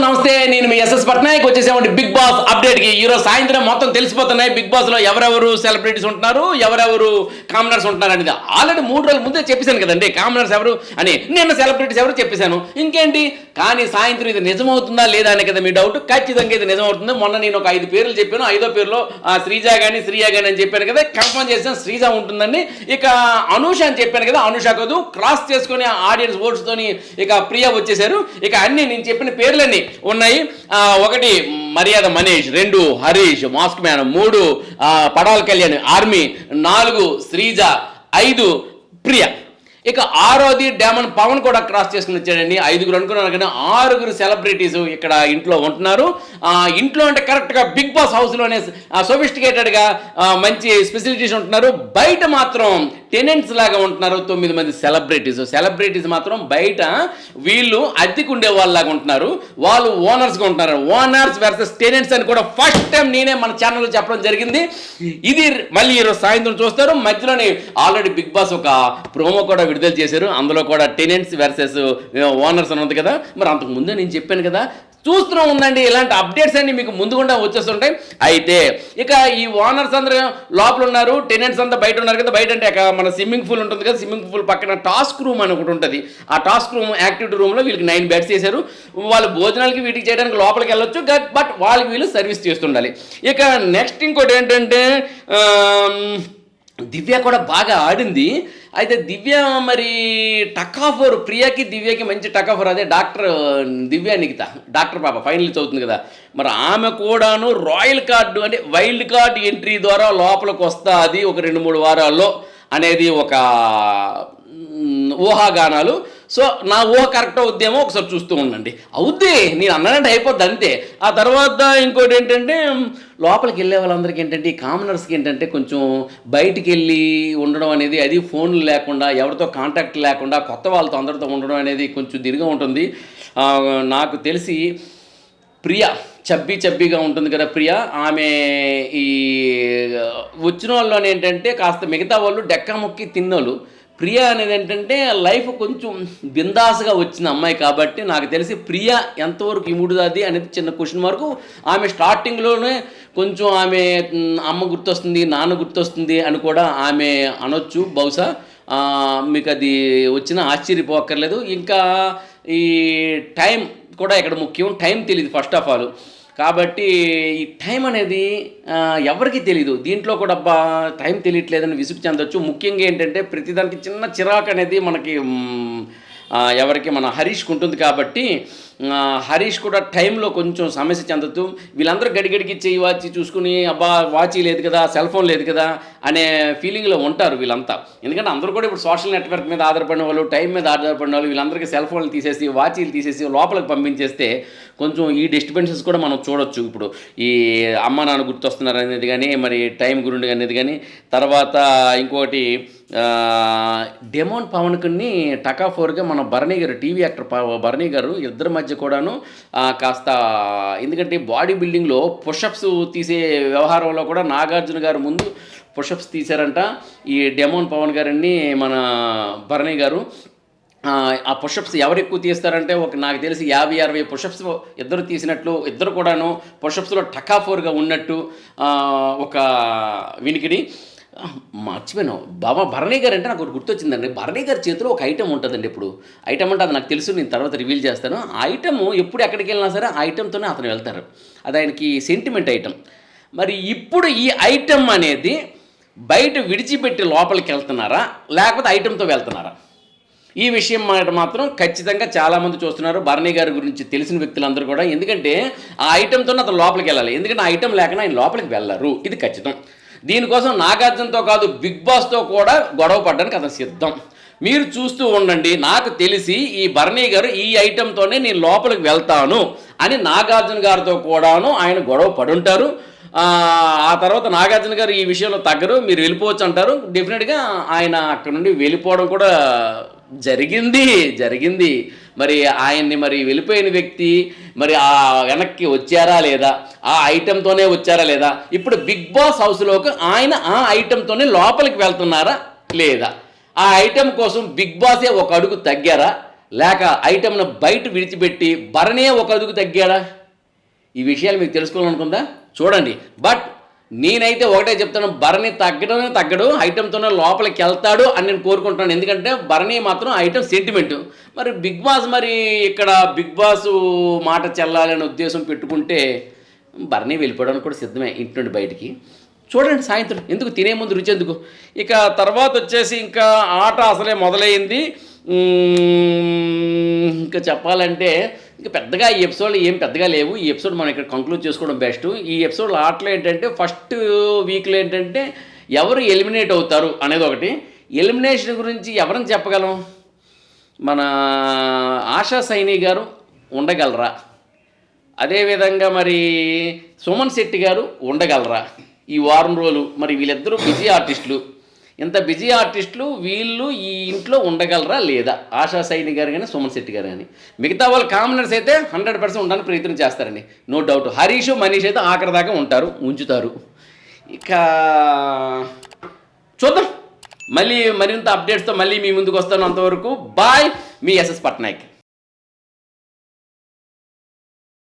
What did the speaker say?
నమస్తే, నేను మీ ఎస్ఎస్ పట్నాయక్ వచ్చేసామండి బిగ్ బాస్ అప్డేట్కి. ఈరోజు సాయంత్రం మొత్తం తెలిసిపోతున్నాయి బిగ్ బాస్లో ఎవరెవరు సెలబ్రిటీస్ ఉంటున్నారు, ఎవరెవరు కామనర్స్ ఉంటున్నారు అనేది. ఆల్రెడీ 3 రోజుల ముందే చెప్పేశాను కదండి కామనర్స్ ఎవరు అని, నిన్న సెలబ్రిటీస్ ఎవరు చెప్పేశాను. ఇంకేంటి కానీ సాయంత్రం ఇది నిజమవుతుందా లేదా అనే కదా మీ డౌట్. ఖచ్చితంగా ఇది నిజమవుతుంది. మొన్న నేను ఒక 5 పేర్లు చెప్పాను, 5వ పేరులో శ్రీజ కానీ శ్రీయ కానీ అని చెప్పాను కదా, కన్ఫర్మ్ చేసాను శ్రీజ ఉంటుందండి. ఇక అనూష అని చెప్పాను కదా, అనూష కాదు, క్రాస్ చేసుకుని ఆడియన్స్ ఓట్స్తోని ఇక ప్రియ వచ్చేసారు. ఇక అన్ని నేను చెప్పిన పేర్లన్నీ ఉన్నాయి. 1 మర్యాద Manish, 2 Harish mask man, 3 Padal Kalyan army, 4 Sreeja, 5 ప్రియ. ఇక 6వది డేమన్ పవన్ కూడా క్రాస్ చేసుకుని వచ్చాడండి. 5 అనుకున్నారు కానీ 6 సెలబ్రిటీస్ ఇక్కడ ఇంట్లో ఉంటున్నారు. ఇంట్లో అంటే కరెక్ట్గా బిగ్ బాస్ హౌస్లోనే సోఫిస్టికేటెడ్గా మంచి ఫెసిలిటీస్ ఉంటున్నారు. బయట మాత్రం టెనెంట్స్ లాగా ఉంటున్నారు 9 మంది సెలబ్రిటీస్ మాత్రం బయట వీళ్ళు అద్దెకు ఉండే వాళ్ళలాగా ఉంటున్నారు, వాళ్ళు ఓనర్స్గా ఉంటున్నారు. ఓనర్స్ వర్సెస్ టెనెంట్స్ అని కూడా ఫస్ట్ టైం నేనే మన ఛానల్లో చెప్పడం జరిగింది. ఇది మళ్ళీ ఈరోజు సాయంత్రం చూస్తారు. మధ్యలోనే ఆల్రెడీ బిగ్ బాస్ ఒక ప్రోమో కూడా విడుదల చేశారు. అందులో కూడా టెనెంట్స్ వర్సెస్ ఓనర్స్ అని ఉంది కదా, మరి అంతకు ముందే నేను చెప్పాను కదా. చూస్తూనే ఉందండి, ఇలాంటి అప్డేట్స్ అన్ని మీకు ముందుకుండా వచ్చేస్తుంటాయి. అయితే ఇక ఈ ఓనర్స్ అందరూ లోపల ఉన్నారు, టెనెంట్స్ అంతా బయట ఉన్నారు కదా. బయట అంటే మన స్విమ్మింగ్ పూల్ ఉంటుంది కదా, స్విమ్మింగ్ పూల్ పక్కన టాస్క్ రూమ్ అని ఒకటి ఉంటుంది. ఆ టాస్క్ రూమ్ యాక్టివిటీ రూమ్లో వీళ్ళకి 9 బెడ్స్ చేశారు. వాళ్ళు భోజనాలకి వీటికి చేయడానికి లోపలికి వెళ్ళొచ్చు, బట్ వాళ్ళకి వీళ్ళు సర్వీస్ చేస్తుండాలి. ఇక నెక్స్ట్ ఇంకోటి ఏంటంటే దివ్య కూడా బాగా ఆడింది. అయితే దివ్య మరి టకాఫోర్, ప్రియాకి దివ్యకి మంచి టకాఫోర్. అదే డాక్టర్ దివ్య నిఖిత, డాక్టర్ పాప ఫైనల్ చదువుతుంది కదా, మరి ఆమె కూడాను రాయల్ కార్డు అంటే వైల్డ్ కార్డ్ ఎంట్రీ ద్వారా లోపలికి వస్తా అది ఒక 2-3 వారాల్లో అనేది ఒక ఊహాగానాలు. సో నా ఊహ కరెక్ట్ అవుద్దేమో ఒకసారి చూస్తూ ఉండండి. అవుద్ది, నేను అన్నానంటే అయిపోద్ది అంతే. ఆ తర్వాత ఇంకోటి ఏంటంటే లోపలికి వెళ్ళే వాళ్ళందరికీ ఏంటంటే ఈ కామనర్స్కి ఏంటంటే కొంచెం బయటికి వెళ్ళి ఉండడం అనేది, అది ఫోన్లు లేకుండా ఎవరితో కాంటాక్ట్ లేకుండా కొత్త వాళ్ళతో అందరితో ఉండడం అనేది కొంచెం దిరిగా ఉంటుంది. నాకు తెలిసి ప్రియ చబ్బీగా ఉంటుంది కదా ప్రియ, ఆమె ఈ వచ్చిన వాళ్ళు ఏంటంటే కాస్త మిగతా వాళ్ళు డెక్కాముక్కి తిన్నోళ్ళు. ప్రియ అనేది ఏంటంటే లైఫ్ కొంచెం బిందాస్గా వచ్చిన అమ్మాయి కాబట్టి నాకు తెలిసి ప్రియ ఎంతవరకు ఇముడుతుంది అనేది చిన్న క్వశ్చన్ మార్కు. ఆమె స్టార్టింగ్లోనే కొంచెం ఆమె అమ్మ గుర్తొస్తుంది, నాన్న గుర్తొస్తుంది అని కూడా ఆమె అనొచ్చు బహుశా. మీకు అది వచ్చినా ఆశ్చర్యపోక్కర్లేదు. ఇంకా ఈ టైం కూడా ఇక్కడ ముఖ్యం. టైం తెలియదు ఫస్ట్ ఆఫ్ ఆల్. కాబట్టి ఈ టైం అనేది ఎవరికి తెలీదు. దీంట్లో కూడా టైం తెలియట్లేదని విసుగు చెందొచ్చు. ముఖ్యంగా ఏంటంటే ప్రతిదానికి చిన్న చిరాకు అనేది మనకి ఎవరికి మన హరీష్కి ఉంటుంది కాబట్టి హరీష్ కూడా టైంలో కొంచెం సమస్య చెందొచ్చు. వీళ్ళందరూ గడిగడికి చేయి వాచి చూసుకుని అబ్బా వాచీ లేదు కదా, సెల్ ఫోన్ లేదు కదా అనే ఫీలింగ్లో ఉంటారు వీళ్ళంతా. ఎందుకంటే అందరూ కూడా ఇప్పుడు సోషల్ నెట్వర్క్ మీద ఆధారపడిన వాళ్ళు, టైం మీద ఆధారపడిన వాళ్ళు, వీళ్ళందరికీ సెల్ ఫోన్లు తీసేసి వాచీలు తీసేసి లోపలికి పంపించేస్తే కొంచెం ఈ డిస్టర్బెన్సెస్ కూడా మనం చూడొచ్చు. ఇప్పుడు ఈ అమ్మ నాన్న గుర్తొస్తున్నారు అనేది కానీ, మరి టైం గురించి అనేది కానీ. తర్వాత ఇంకోటి డెమోన్ పవన్కుని టకాఫోర్గా మన భరణి గారు, టీవీ యాక్టర్ భరణి గారు, ఇద్దరి మధ్య కూడాను కాస్త, ఎందుకంటే బాడీ బిల్డింగ్లో పుషప్స్ తీసే వ్యవహారంలో కూడా నాగార్జున గారు ముందు పుషప్స్ తీశారంట. ఈ డెమోన్ పవన్ గారిని మన భరణి గారు ఆ పుషప్స్ ఎవరు ఎక్కువ తీస్తారంటే నాకు తెలిసి 50-60 పుషప్స్ ఇద్దరు తీసినట్లు, ఇద్దరు కూడాను పుషప్స్లో టకాఫోర్గా ఉన్నట్టు ఒక వినికిడి. మర్చిపోయాను బాబా, భరణి గారు అంటే నాకు ఒకటి గుర్తొచ్చిందండి. భరణి గారి చేతిలో ఒక ఐటమ్ ఉంటుందండి. ఇప్పుడు ఐటమ్ అంటే అది నాకు తెలుసు, నేను తర్వాత రివీల్ చేస్తాను. ఆ ఐటమ్ ఎప్పుడు ఎక్కడికి వెళ్ళినా సరే ఆ ఐటమ్తోనే అతను వెళ్తారు. అది ఆయనకి సెంటిమెంట్ ఐటమ్. మరి ఇప్పుడు ఈ ఐటమ్ అనేది బయట విడిచిపెట్టి లోపలికి వెళ్తున్నారా లేకపోతే ఐటమ్తో వెళ్తున్నారా? ఈ విషయం మాత్రం ఖచ్చితంగా చాలామంది చూస్తున్నారు భరణి గారి గురించి తెలిసిన వ్యక్తులందరూ కూడా. ఎందుకంటే ఆ ఐటమ్తోనే అతను లోపలికి వెళ్ళాలి. ఎందుకంటే ఆ ఐటమ్ లేకుండా ఆయన లోపలికి వెళ్ళరు, ఇది ఖచ్చితం. దీనికోసం నాగార్జునతో కాదు బిగ్ బాస్తో కూడా గొడవ పడడానికి అతను సిద్ధం. మీరు చూస్తూ ఉండండి. నాకు తెలిసి ఈ భరణి గారు ఈ ఐటెంతోనే నేను లోపలికి వెళ్తాను అని నాగార్జున గారితో కూడాను ఆయన గొడవ పడుంటారు. ఆ తర్వాత నాగార్జున గారు ఈ విషయంలో తగ్గరు, మీరు వెళ్ళిపోవచ్చు అంటారు. డెఫినెట్గా ఆయన అక్కడ నుండి వెళ్ళిపోవడం కూడా జరిగింది. మరి ఆయన్ని మరి వెళ్ళిపోయిన వ్యక్తి మరి ఆ వెనక్కి వచ్చారా లేదా, ఆ ఐటెంతోనే వచ్చారా లేదా, ఇప్పుడు బిగ్ బాస్ హౌస్లోకి ఆయన ఆ ఐటెంతోనే లోపలికి వెళ్తున్నారా లేదా, ఆ ఐటెం కోసం బిగ్ బాసే ఒక అడుగు తగ్గారా లేక ఐటెంను బయట విడిచిపెట్టి భరణే ఒక అదుగు తగ్గాడా? ఈ విషయాలు మీకు తెలుసుకోవాలనుకుందా? చూడండి. బట్ నేనైతే ఒకటే చెప్తాను, భరణి తగ్గడు, ఐటెంతోనే లోపలికి వెళ్తాడు అని నేను కోరుకుంటున్నాను. ఎందుకంటే భరణి మాత్రం ఐటెం సెంటిమెంటు. మరి బిగ్ బాస్ మరి ఇక్కడ బిగ్ బాస్ మాట చెల్లాలనే ఉద్దేశం పెట్టుకుంటే భరణి వెళ్ళిపోవడానికి కూడా సిద్ధమే ఇంటి నుండి బయటికి. చూడండి సాయంత్రం, ఎందుకు తినే ముందు రుచి ఎందుకు. ఇక తర్వాత వచ్చేసి ఇంకా ఆట అసలే మొదలైంది. ఇంకా చెప్పాలంటే ఇంకా పెద్దగా ఈ ఎపిసోడ్లు ఏం పెద్దగా లేవు. ఈ ఎపిసోడ్ మనం ఇక్కడ కంక్లూడ్ చేసుకోవడం బెస్ట్. ఈ ఎపిసోడ్లో ఆటలు ఏంటంటే ఫస్ట్ వీక్లో ఏంటంటే ఎవరు ఎలిమినేట్ అవుతారు అనేది ఒకటి. ఎలిమినేషన్ గురించి ఎవరని చెప్పగలం? మన ఆశా సైని గారు ఉండగలరా? అదేవిధంగా మరి సుమన్ శెట్టి గారు ఉండగలరా? ఈ వారం రోజులు మరి వీళ్ళిద్దరూ బిజీ ఆర్టిస్టులు. ఇంత బిజీ ఆర్టిస్టులు వీళ్ళు ఈ ఇంట్లో ఉండగలరా లేదా? ఆశా సైని గారు కానీ సుమన్ శెట్టి గారు కానీ. మిగతా వాళ్ళు కామనర్స్ అయితే 100% ఉండడానికి ప్రయత్నం చేస్తారండి, నో డౌట్. హరీష్ మనీష్ అయితే ఆఖరి దాకా ఉంటారు, ఉంచుతారు. ఇక చూద్దాం, మళ్ళీ మరింత అప్డేట్స్తో మళ్ళీ మీ ముందుకు వస్తాను. అంతవరకు బాయ్, మీ ఎస్ఎస్ పట్నాయక్.